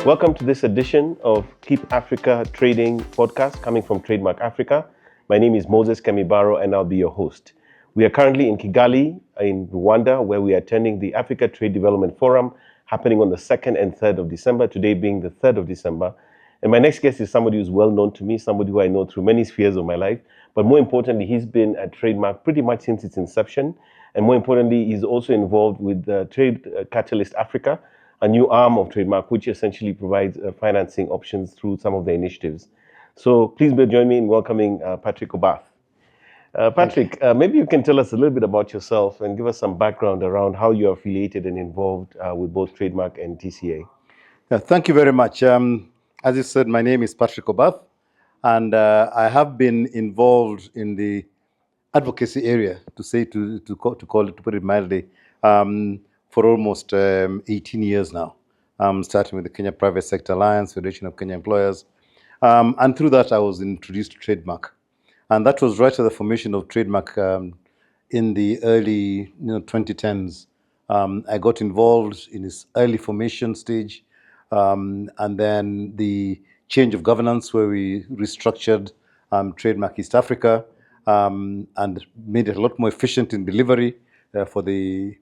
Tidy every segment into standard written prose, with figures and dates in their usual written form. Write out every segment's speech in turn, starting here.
Welcome to this edition of Keep Africa Trading podcast coming from Trademark Africa. My name is Moses Kemibaro and I'll be your host. We are currently in Kigali in Rwanda where we are attending the Africa Trade Development Forum happening on the 2nd and 3rd of December, today being the 3rd of December. And my next guest is somebody who's well known to me, somebody who I know through many spheres of my life. But more importantly, he's been at Trademark pretty much since its inception. And more importantly, he's also involved with Trade Catalyst Africa, a new arm of Trademark, which essentially provides financing options through some of the initiatives. So please join me in welcoming Patrick Obath. Patrick, maybe you can tell us a little bit about yourself and give us some background around how you're affiliated and involved with both Trademark and TCA. Thank you very much. As you said, my name is Patrick Obath, and I have been involved in the advocacy area, to put it mildly, for almost 18 years now, starting with the Kenya Private Sector Alliance, Federation of Kenya Employers. And through that, I was introduced to Trademark. And that was right at the formation of Trademark in the early 2010s. I got involved in its early formation stage, and then the change of governance where we restructured Trademark East Africa and made it a lot more efficient in delivery for the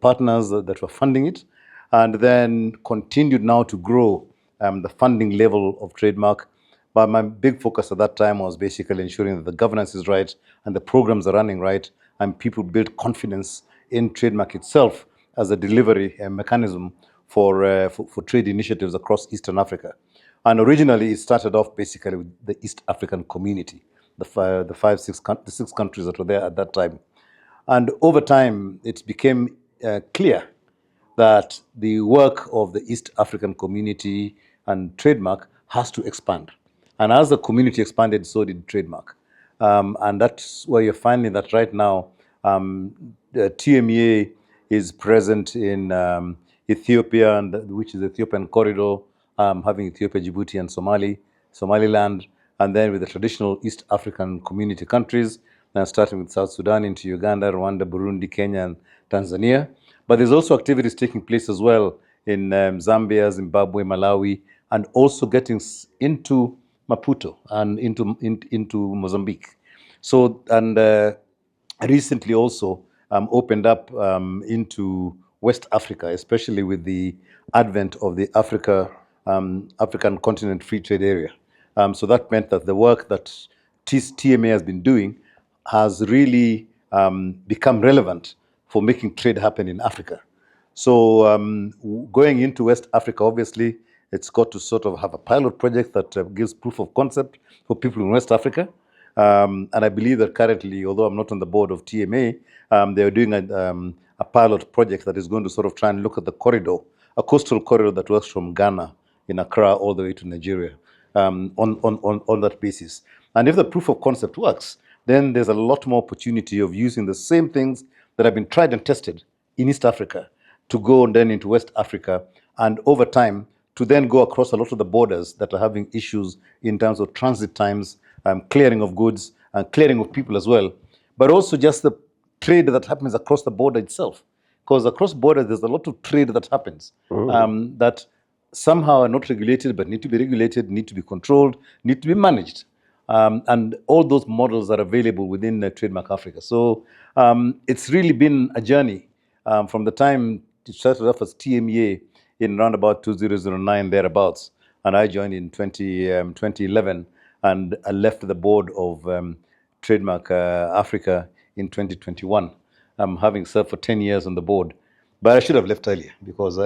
partners that were funding it, and then continued now to grow the funding level of Trademark. But my big focus at that time was basically ensuring that the governance is right and the programs are running right, and people build confidence in Trademark itself as a delivery mechanism for trade initiatives across Eastern Africa. And originally, it started off basically with the East African community, the six countries that were there at that time. And over time, it became clear that the work of the East African community and Trademark has to expand. And as the community expanded, so did Trademark. And that's where you're finding that right now, the TMEA is present in Ethiopia, which is the Ethiopian corridor, having Ethiopia, Djibouti, and Somaliland, and then with the traditional East African community countries, starting with South Sudan into Uganda, Rwanda, Burundi, Kenya, and Tanzania. But there's also activities taking place as well in Zambia, Zimbabwe, Malawi, and also getting into Maputo and into Mozambique. So, and recently also opened up into West Africa, especially with the advent of the African Continent Free Trade Area. So that meant that the work that TMA has been doing has really become relevant for making trade happen in Africa. So going into West Africa, obviously, it's got to sort of have a pilot project that gives proof of concept for people in West Africa. And I believe that currently, although I'm not on the board of TMA, they're doing a pilot project that is going to sort of try and look at the corridor, a coastal corridor that works from Ghana in Accra all the way to Nigeria on that basis. And if the proof of concept works, then there's a lot more opportunity of using the same things that have been tried and tested in East Africa to go then into West Africa, and over time to then go across a lot of the borders that are having issues in terms of transit times, clearing of goods, and clearing of people as well, but also just the trade that happens across the border itself. Because across borders, there's a lot of trade that happens that somehow are not regulated, but need to be regulated, need to be controlled, need to be managed. And all those models are available within Trademark Africa. So it's really been a journey from the time it started off as TMEA in around about 2009, thereabouts. And I joined in 2011, and I left the board of Trademark Africa in 2021, having served for 10 years on the board. But I should have left earlier because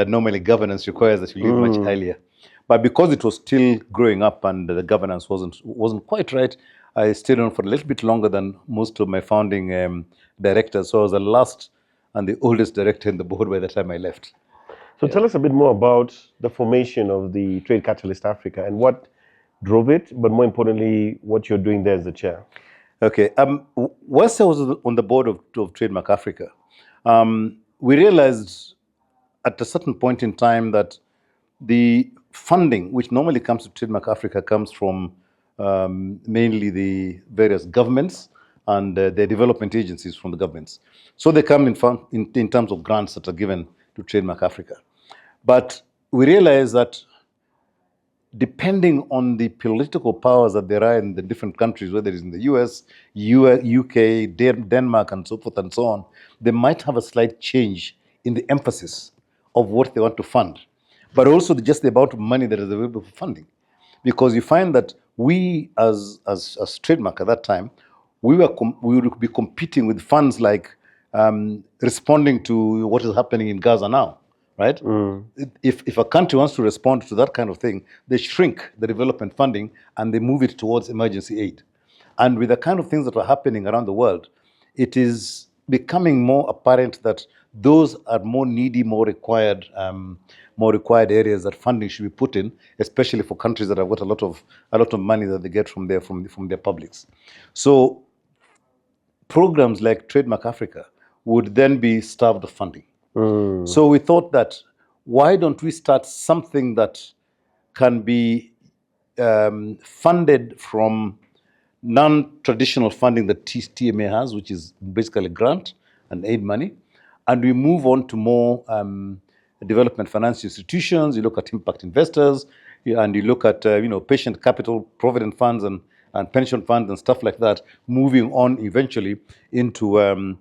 normally governance requires that you leave much earlier. But because it was still growing up and the governance wasn't quite right, I stayed on for a little bit longer than most of my founding directors. So I was the last and the oldest director in the board by the time I left. So tell us a bit more about the formation of the Trade Catalyst Africa and what drove it, but more importantly, what you're doing there as the chair. Okay. Once I was on the board of Trademark Africa, we realized at a certain point in time that the funding, which normally comes to Trademark Africa, comes from mainly the various governments and their development agencies from the governments. So they come in terms of grants that are given to Trademark Africa. But we realize that depending on the political powers that there are in the different countries, whether it's in the US, UK, Denmark, and so forth and so on, they might have a slight change in the emphasis of what they want to fund, but also just the amount of money that is available for funding. Because you find that we, as Trademark at that time, we would be competing with funds like responding to what is happening in Gaza now, right? If a country wants to respond to that kind of thing, they shrink the development funding and they move it towards emergency aid. And with the kind of things that are happening around the world, it is becoming more apparent that those are more needy, more required areas that funding should be put in, especially for countries that have got a lot of money that they get from their publics. So programs like Trademark Africa would then be starved of funding. So we thought that why don't we start something that can be funded from non-traditional funding that TMA has, which is basically grant and aid money, and we move on to more development finance institutions. You look at impact investors, and you look at patient capital, provident funds, and pension funds and stuff like that, moving on eventually into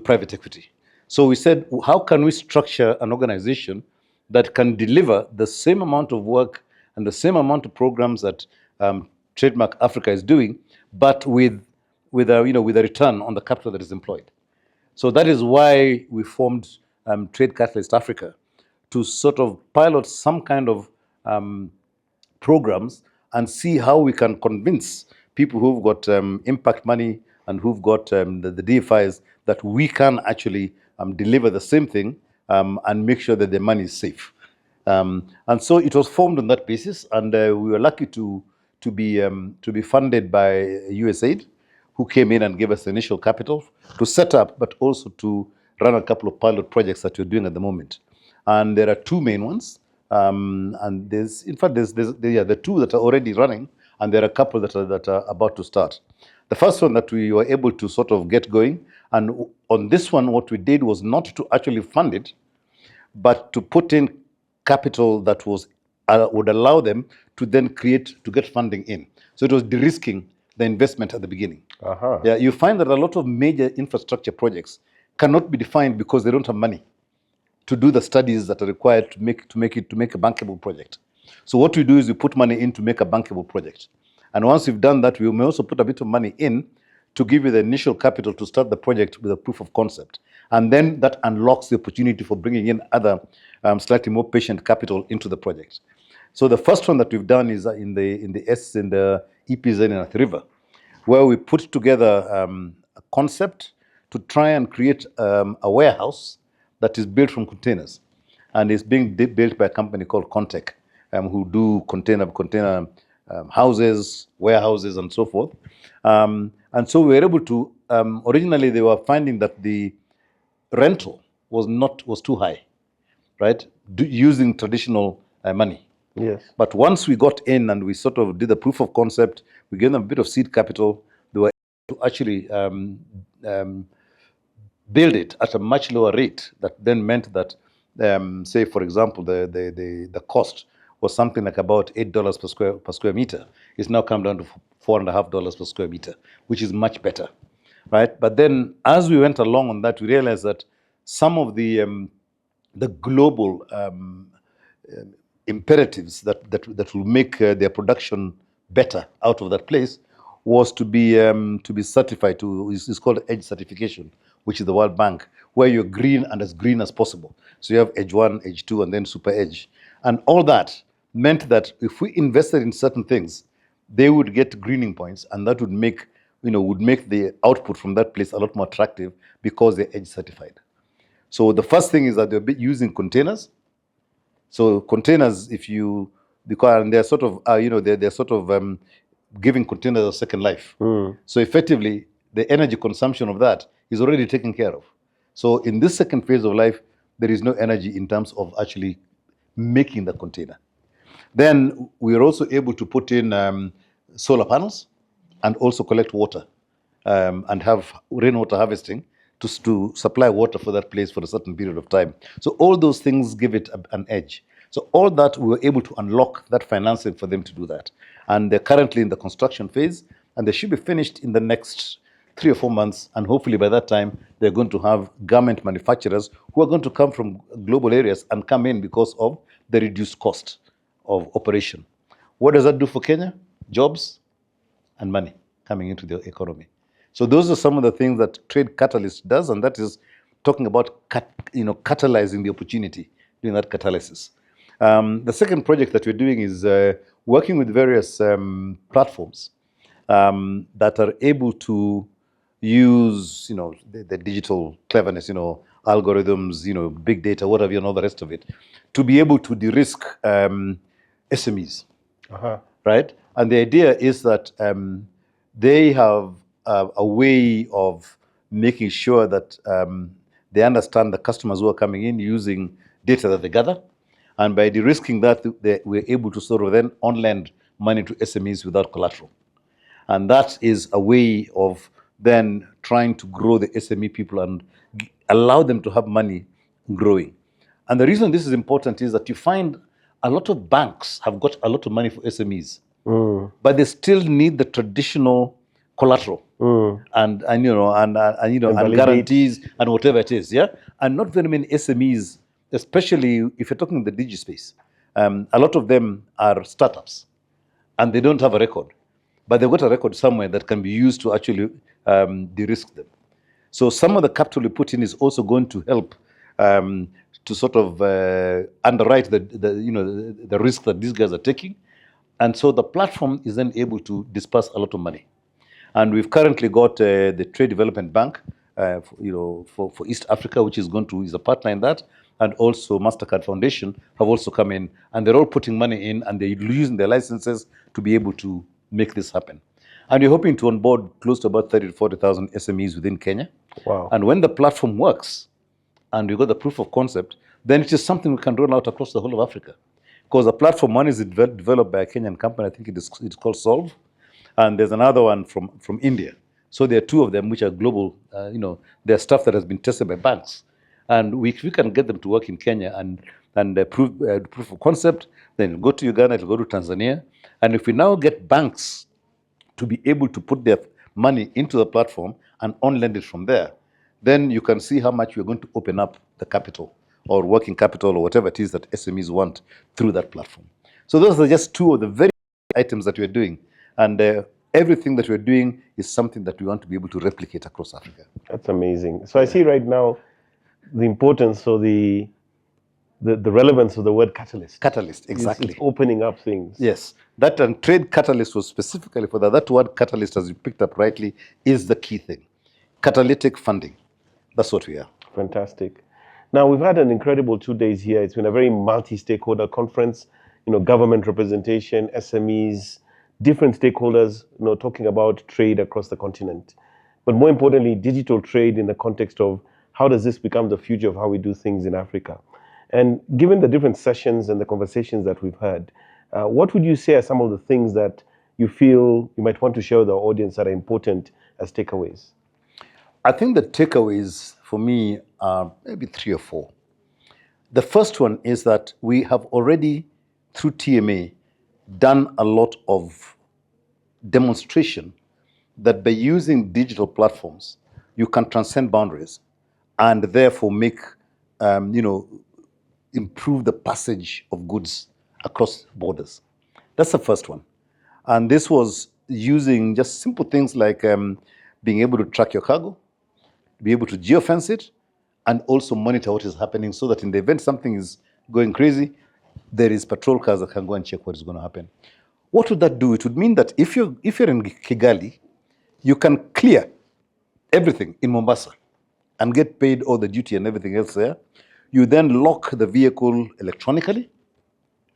private equity. So we said, how can we structure an organization that can deliver the same amount of work and the same amount of programs that Trademark Africa is doing, but with a return on the capital that is employed. So that is why we formed Trade Catalyst Africa, to sort of pilot some kind of programs and see how we can convince people who've got impact money and who've got the DFIs that we can actually deliver the same thing and make sure that the money is safe. And so it was formed on that basis, and we were lucky to be funded by USAID, who came in and gave us the initial capital to set up, but also to run a couple of pilot projects that we're doing at the moment. And there are two main ones. And there's the two that are already running, and there are a couple that are about to start. The first one that we were able to sort of get going, and on this one, what we did was not to actually fund it, but to put in capital that would allow them to then get funding in. So it was de-risking the investment at the beginning. Yeah, you find that a lot of major infrastructure projects cannot be defined because they don't have money to do the studies that are required to make a bankable project. So what we do is we put money in to make a bankable project. And once we've done that, we may also put a bit of money in to give you the initial capital to start the project with a proof of concept. And then that unlocks the opportunity for bringing in other slightly more patient capital into the project. So the first one that we've done is in the EPZ in Athi River, where we put together a concept to try and create a warehouse that is built from containers, and it's being built by a company called Contech, who do container houses, warehouses, and so forth. And so we were able to. Originally, they were finding that the rental was too high, right? Using traditional money. Yes. But once we got in and we sort of did a proof of concept, we gave them a bit of seed capital. They were able to actually build it at a much lower rate. That then meant that, say, for example, the cost was something like about $8 per square meter. It's now come down to $4.50 per square meter, which is much better, right? But then, as we went along on that, we realized that some of the global imperatives that will make their production better out of that place was to be certified to. It's called EDGE certification, which is the World Bank, where you're green and as green as possible. So you have EDGE 1, EDGE 2, and then Super EDGE. And all that meant that if we invested in certain things, they would get greening points, and that would make the output from that place a lot more attractive because they're EDGE certified. So the first thing is that they're using containers. So containers, and they're sort of they're sort of giving containers a second life. So effectively, the energy consumption of that is already taken care of. So in this second phase of life, there is no energy in terms of actually making the container. Then we are also able to put in solar panels and also collect water and have rainwater harvesting to supply water for that place for a certain period of time. So all those things give it an edge. So all that, we were able to unlock that financing for them to do that. And they're currently in the construction phase, and they should be finished in the next 3 or 4 months. And hopefully by that time, they're going to have garment manufacturers who are going to come from global areas and come in because of the reduced cost of operation. What does that do for Kenya? Jobs and money coming into the economy. So those are some of the things that Trade Catalyst does, and that is talking about catalyzing the opportunity, doing that catalysis. The second project that we're doing is working with various platforms that are able to use, the digital cleverness, algorithms, big data, whatever, and all the rest of it, to be able to de-risk SMEs, right? And the idea is that they have a way of making sure that they understand the customers who are coming in using data that they gather. And by de-risking that, we're able to sort of then on-lend money to SMEs without collateral. And that is a way of then trying to grow the SME people and allow them to have money growing. And the reason this is important is that you find a lot of banks have got a lot of money for SMEs, but they still need the traditional collateral and guarantees and whatever it is, yeah. And not very many SMEs, especially if you're talking in the digi space, a lot of them are startups, and they don't have a record, but they've got a record somewhere that can be used to actually de-risk them. So some of the capital we put in is also going to help to sort of underwrite the risk that these guys are taking. And so the platform is then able to disperse a lot of money. And we've currently got the Trade Development Bank for East Africa, which is a partner in that. And also MasterCard Foundation have also come in, and they're all putting money in, and they're using their licenses to be able to make this happen. And we're hoping to onboard close to about 30,000 to 40,000 SMEs within Kenya. Wow. And when the platform works, and we got the proof of concept, then it is something we can roll out across the whole of Africa. Because the platform, one is developed by a Kenyan company, I think it's called Solve, and there's another one from India. So there are two of them which are global. They're stuff that has been tested by banks, and we can get them to work in Kenya and proof of concept. Then it'll go to Uganda, it'll go to Tanzania, and if we now get banks to be able to put their money into the platform and on-lend it from there, then you can see how much we're going to open up the capital or working capital or whatever it is that SMEs want through that platform. So those are just two of the very items that we're doing. And everything that we're doing is something that we want to be able to replicate across Africa. That's amazing. So I see right now the importance or the relevance of the word catalyst. Catalyst, exactly. It's opening up things. Yes. That and Trade Catalyst was specifically for that. That word catalyst, as you picked up rightly, is the key thing. Catalytic funding. That's what we are. Fantastic. Now, we've had an incredible 2 days here. It's been a very multi-stakeholder conference, government representation, SMEs, different stakeholders, talking about trade across the continent. But more importantly, digital trade in the context of how does this become the future of how we do things in Africa? And given the different sessions and the conversations that we've had, what would you say are some of the things that you feel you might want to share with our audience that are important as takeaways? I think the takeaways for me are maybe 3 or 4. The first one is that we have already, through TMA, done a lot of demonstration that by using digital platforms, you can transcend boundaries and therefore make, improve the passage of goods across borders. That's the first one. And this was using just simple things like being able to track your cargo, be able to geofence it, and also monitor what is happening so that in the event something is going crazy, there is patrol cars that can go and check what is going to happen. What would that do? It would mean that if you're in Kigali, you can clear everything in Mombasa and get paid all the duty and everything else there. You then lock the vehicle electronically,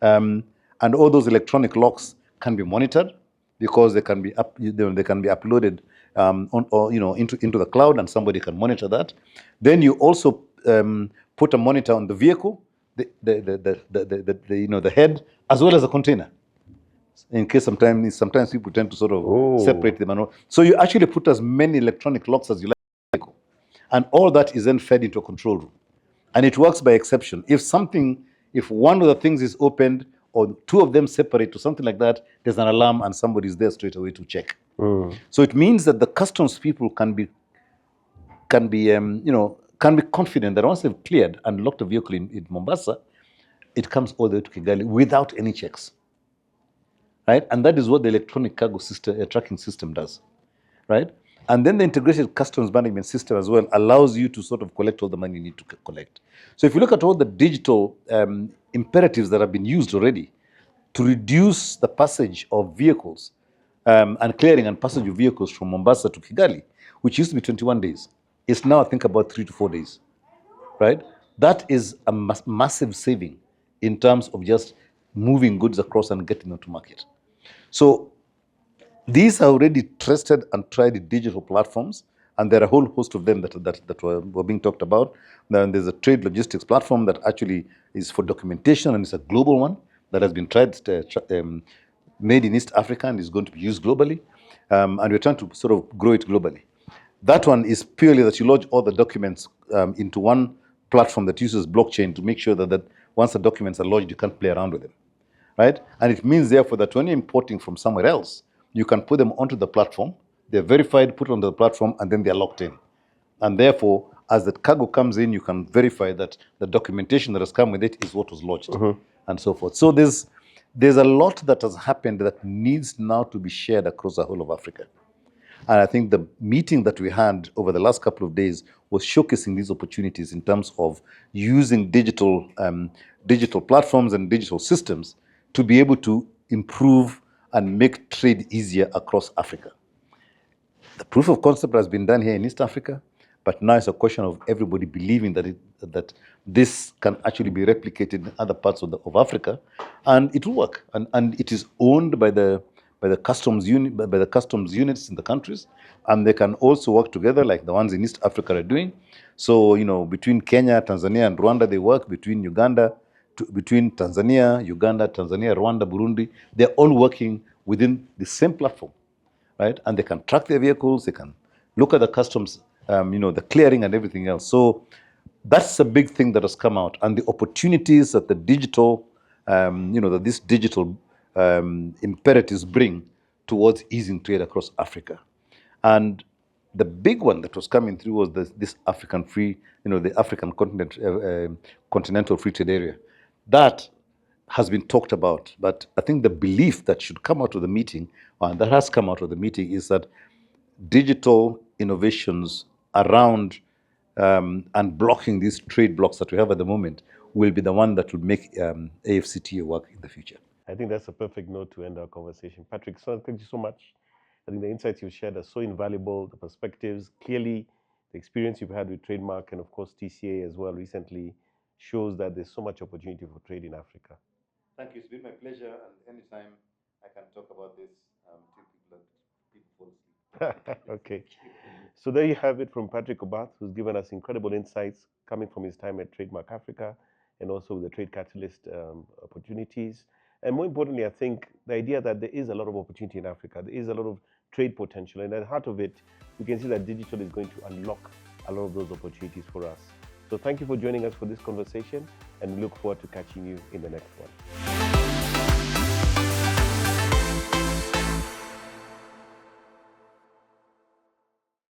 and all those electronic locks can be monitored because they can be uploaded into the cloud, and somebody can monitor that. Then you also put a monitor on the vehicle, the head, as well as the container. In case sometimes people tend to sort of separate them. So you actually put as many electronic locks as you like, and all that is then fed into a control room. And it works by exception. If something If one of the things is opened or two of them separate or something like that, there's an alarm and somebody's there straight away to check. So it means that the customs people can be confident that once they've cleared and locked a vehicle in Mombasa, it comes all the way to Kigali without any checks, right? And that is what the electronic cargo system, tracking system does, right? And then the integrated customs management system as well allows you to sort of collect all the money you need to collect. So if you look at all the digital imperatives that have been used already to reduce the passage of vehicles and clearing and passage of vehicles from Mombasa to Kigali, which used to be 21 days, is now I think about 3 to 4 days, right? That is a massive saving in terms of just moving goods across and getting them to market. So these are already trusted and tried digital platforms, and there are a whole host of them that were being talked about. Then there's a trade logistics platform that actually is for documentation, and it's a global one that has been tried, made in East Africa, and is going to be used globally. And we're trying to sort of grow it globally. That one is purely that you lodge all the documents into one platform that uses blockchain to make sure that once the documents are lodged, you can't play around with them, right? And it means, therefore, that when you're importing from somewhere else, you can put them onto the platform, they're verified, put onto the platform, and then they're locked in. And therefore, as the cargo comes in, you can verify that the documentation that has come with it is what was lodged, and so forth. So there's a lot that has happened that needs now to be shared across the whole of Africa. And I think the meeting that we had over the last couple of days was showcasing these opportunities in terms of using digital platforms and digital systems to be able to improve and make trade easier across Africa. The proof of concept has been done here in East Africa, but now it's a question of everybody believing that this can actually be replicated in other parts of Africa, and it will work. And it is owned by the customs units in the countries, and they can also work together like the ones in East Africa are doing. So between Kenya, Tanzania, and Rwanda, they work. Between Tanzania, Uganda, Tanzania, Rwanda, Burundi, they're all working within the same platform, right? And they can track their vehicles, they can look at the customs, the clearing and everything else. So that's a big thing that has come out, and the opportunities that the digital, that these digital imperatives bring towards easing trade across Africa. And the big one that was coming through was this African free, the African continental free trade area. That has been talked about, but I think the belief that should come out of the meeting, and that has come out of the meeting, is that digital innovations around and blocking these trade blocks that we have at the moment will be the one that will make AfCFTA work in the future. I think that's a perfect note to end our conversation. Patrick, so thank you so much. I think the insights you've shared are so invaluable, the perspectives, clearly the experience you've had with Trademark and of course TCA as well recently shows that there's so much opportunity for trade in Africa. Thank you. It's been my pleasure, and anytime I can talk about this till people fall asleep. Okay. So there you have it from Patrick Obath, who's given us incredible insights coming from his time at Trademark Africa and also the Trade Catalyst opportunities. And more importantly, I think the idea that there is a lot of opportunity in Africa, there is a lot of trade potential. And at the heart of it, we can see that digital is going to unlock a lot of those opportunities for us. So thank you for joining us for this conversation, and we look forward to catching you in the next one.